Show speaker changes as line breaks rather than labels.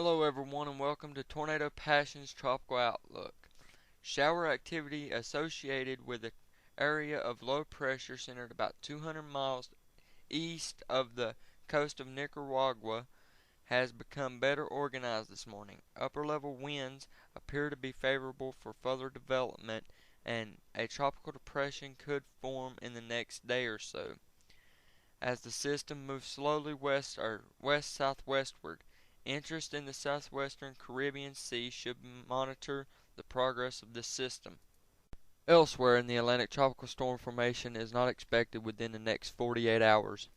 Hello everyone and welcome to Tornado Passions Tropical Outlook. Shower activity associated with the area of low pressure centered about 200 miles east of the coast of Nicaragua has become better organized this morning. Upper level winds appear to be favorable for further development, and a tropical depression could form in the next day or so as the system moves slowly west or west-southwestward. Interest in the southwestern Caribbean Sea should monitor the progress of this system. Elsewhere in the Atlantic, tropical storm formation is not expected within the next 48 hours.